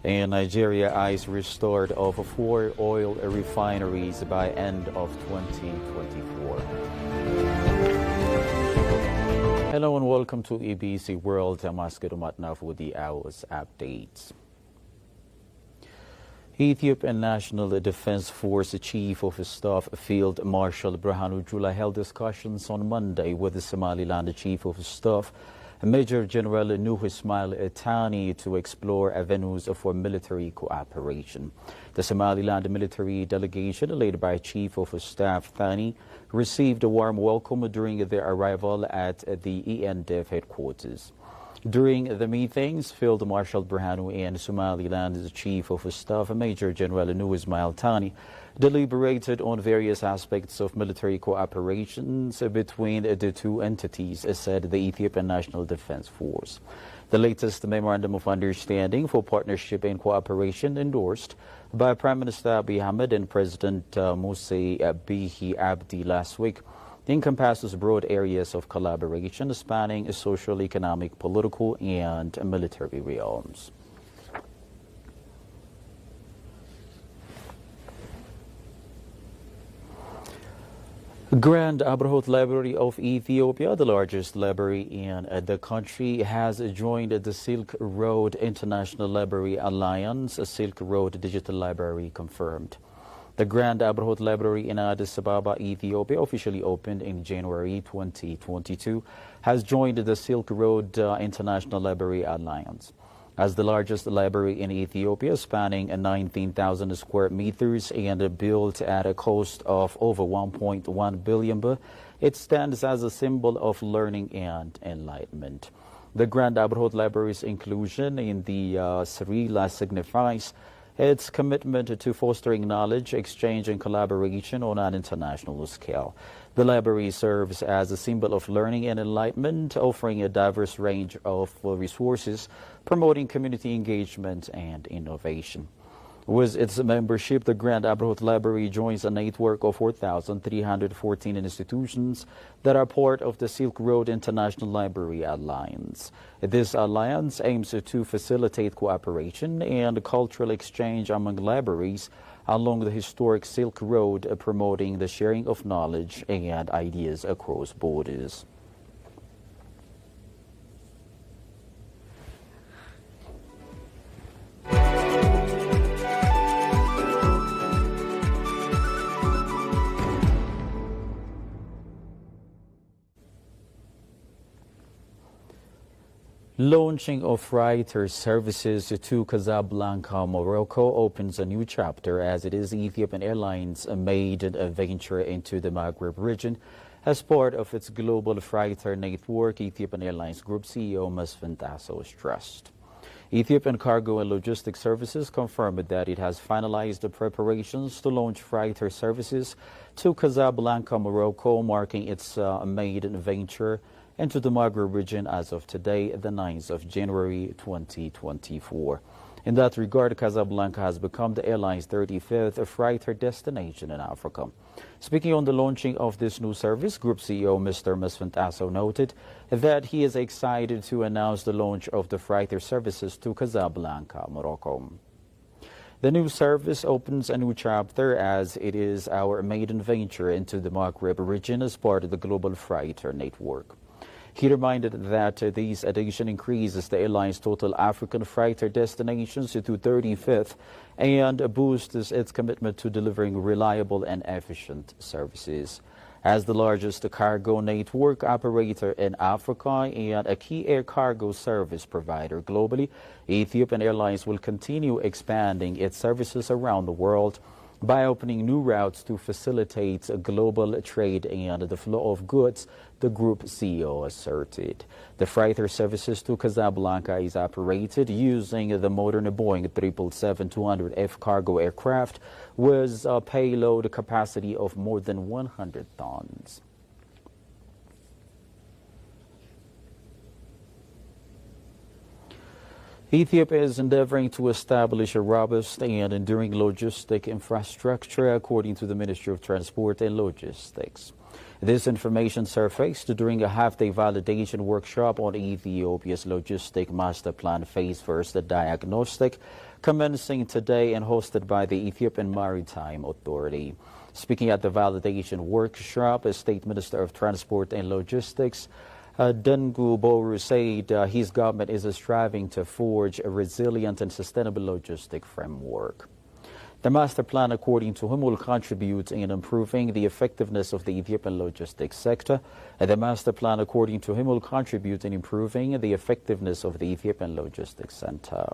And Nigeria eyes restart of 4 oil refineries by end of 2024. Hello and welcome to EBC World. I'm Asked Matnaf with the hour's updates. Ethiopian National Defense Force Chief of Staff Field Marshal Birhanu Jula held discussions on Monday with the Somaliland Chief of Staff Major General Nuh Ismail Thani to explore avenues for military cooperation. The Somaliland military delegation, led by Chief of Staff Thani, received a warm welcome during their arrival at the ENDF headquarters. During the meetings, Field Marshal Birhanu and Somaliland's Chief of Staff Major General Nuh Ismail Thani deliberated on various aspects of military cooperation between the two entities, said the Ethiopian National Defense Force. The latest Memorandum of Understanding for Partnership and Cooperation, endorsed by Prime Minister Abiy Ahmed and President Muse Bihi Abdi last week, encompasses broad areas of collaboration spanning social, economic, political, and military realms. Grand Abrahot Library of Ethiopia, the largest library in the country, has joined the Silk Road International Library Alliance, a Silk Road Digital Library confirmed. The Grand Abrahot Library in Addis Ababa, Ethiopia, officially opened in January 2022, has joined the Silk Road International Library Alliance. As the largest library in Ethiopia, spanning 19,000 square meters and built at a cost of over 1.1 billion baht, it stands as a symbol of learning and enlightenment. The Grand Abrahot Library's inclusion in the Srila signifies its commitment to fostering knowledge, exchange and collaboration on an international scale. The library serves as a symbol of learning and enlightenment, offering a diverse range of resources, promoting community engagement and innovation. With its membership, the Grand Abrahot Library joins a network of 4,314 institutions that are part of the Silk Road International Library Alliance. This alliance aims to facilitate cooperation and cultural exchange among libraries along the historic Silk Road, promoting the sharing of knowledge and ideas across borders. Launching of freighter services to Casablanca, Morocco opens a new chapter as it is Ethiopian Airlines' maiden venture into the Maghreb region. As part of its global freighter network, Ethiopian Airlines Group CEO Mesfin Tasso stressed. Ethiopian Cargo and Logistics Services confirmed that it has finalized the preparations to launch freighter services to Casablanca, Morocco, marking its maiden venture into the Maghreb region as of today, the 9th of January 2024. In that regard, Casablanca has become the airline's 35th freighter destination in Africa. Speaking on the launching of this new service, Group CEO Mr. Mesfin Tasso noted that he is excited to announce the launch of the freighter services to Casablanca, Morocco. The new service opens a new chapter as it is our maiden venture into the Maghreb region as part of the global freighter network. He reminded that this addition increases the airline's total African freighter destinations to 35th and boosts its commitment to delivering reliable and efficient services. As the largest cargo network operator in Africa and a key air cargo service provider globally, Ethiopian Airlines will continue expanding its services around the world by opening new routes to facilitate global trade and the flow of goods, the group CEO asserted. The freighter services to Casablanca is operated using the modern Boeing 777-200F cargo aircraft with a payload capacity of more than 100 tons. Ethiopia is endeavoring to establish a robust and enduring logistic infrastructure, according to the Ministry of Transport and Logistics. This information surfaced during a half-day validation workshop on Ethiopia's Logistic Master Plan Phase First Diagnostic, commencing today and hosted by the Ethiopian Maritime Authority. Speaking at the validation workshop, the State Minister of Transport and Logistics, Dengu Boru, said his government is striving to forge a resilient and sustainable logistic framework. The master plan, according to him, will contribute in improving the effectiveness of the Ethiopian logistics sector. And the master plan, according to him, will contribute in improving the effectiveness of the Ethiopian logistics center.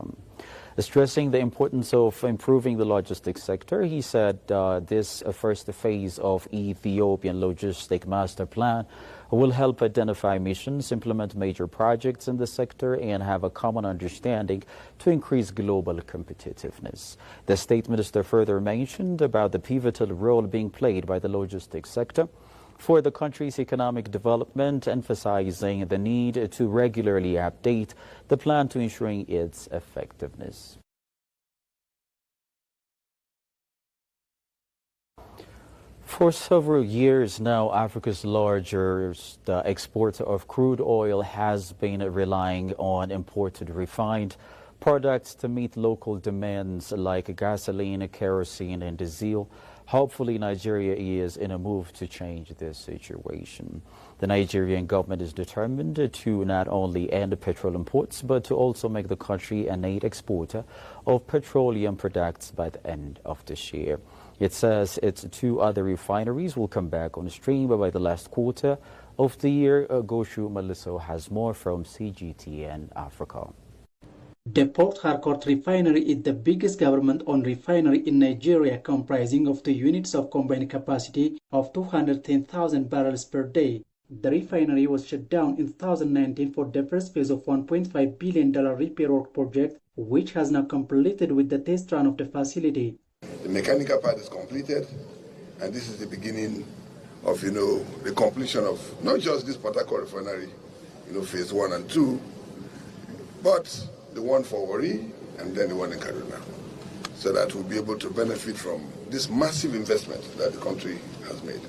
Stressing the importance of improving the logistics sector, he said this first phase of Ethiopian logistic master plan will help identify missions, implement major projects in the sector, and have a common understanding to increase global competitiveness. The State Minister further mentioned about the pivotal role being played by the logistics sector for the country's economic development, emphasizing the need to regularly update the plan to ensuring its effectiveness. For several years now, Africa's largest exporter of crude oil has been relying on imported refined products to meet local demands like gasoline, kerosene, and diesel. Hopefully, Nigeria is in a move to change this situation. The Nigerian government is determined to not only end petrol imports, but to also make the country a net exporter of petroleum products by the end of this year. It says its two other refineries will come back on stream by the last quarter of the year. Goshu Maliso has more from CGTN Africa. The Port Harcourt refinery is the biggest government-owned refinery in Nigeria, comprising of 2 units of combined capacity of 210,000 barrels per day. The refinery was shut down in 2019 for the first phase of $1.5 billion repair work project, which has now completed with the test run of the facility. The mechanical part is completed, and this is the beginning of, the completion of not just this Port Harcourt refinery, phase 1 and 2, but the one for Warri and then the one in Kaduna, so that we'll be able to benefit from this massive investment that the country has made.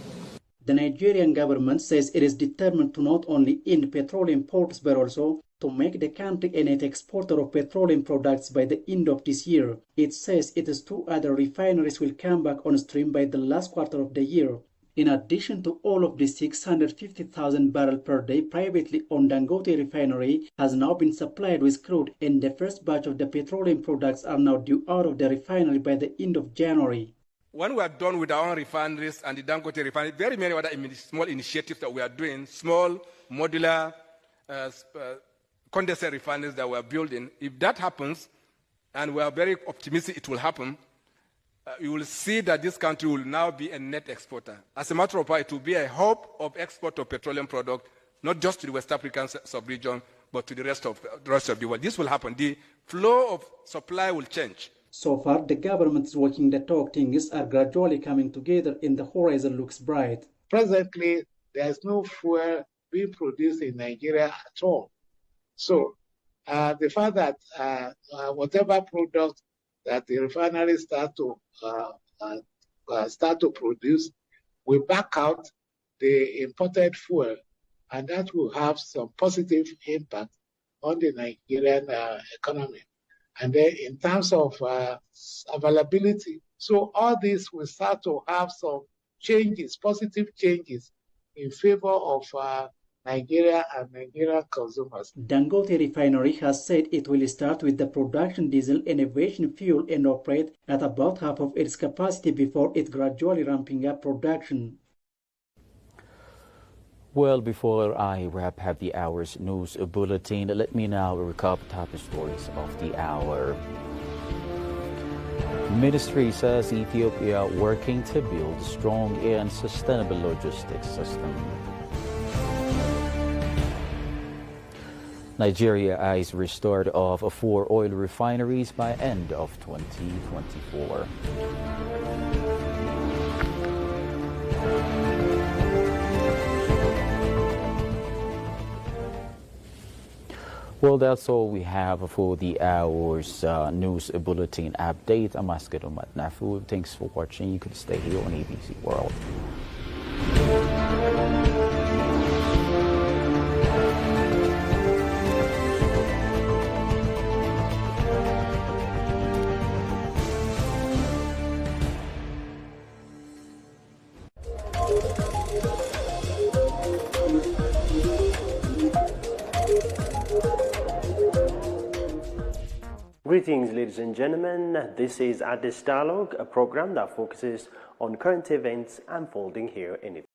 The Nigerian government says it is determined to not only end petroleum imports but also to make the country a net exporter of petroleum products by the end of this year. It says its 2 other refineries will come back on stream by the last quarter of the year. In addition to all of the 650,000 barrels per day privately owned Dangote refinery has now been supplied with crude, and the first batch of the petroleum products are now due out of the refinery by the end of January. When we are done with our own refineries and the Dangote refinery, very many other small initiatives that we are doing, small modular condensate refineries that we are building, if that happens, and we are very optimistic it will happen, you will see that this country will now be a net exporter. As a matter of fact, it will be a hub of export of petroleum products, not just to the West African sub-region, but to the rest of the world. This will happen. The flow of supply will change. So far, the government is working the talk. Things are gradually coming together and the horizon looks bright. Presently, there is no fuel being produced in Nigeria at all. So the fact that whatever product that the refineries start to produce will back out the imported fuel, and that will have some positive impact on the Nigerian economy. And then in terms of availability, so all this will start to have some changes, positive changes in favor of Nigeria and Nigerian consumers. Dangote Refinery has said it will start with the production diesel and aviation fuel and operate at about half of its capacity before it gradually ramping up production. Well, before I wrap up the hour's news bulletin, let me now recap top stories of the hour. Ministry says Ethiopia working to build strong and sustainable logistics system. Nigeria eyes restart of 4 oil refineries by end of 2024. Well, that's all we have for the hour's news bulletin update. I'm Askado Matnafu. Thanks for watching. You can stay here on ABC World. Greetings, ladies and gentlemen. This is Addis Dialogue, a program that focuses on current events unfolding here in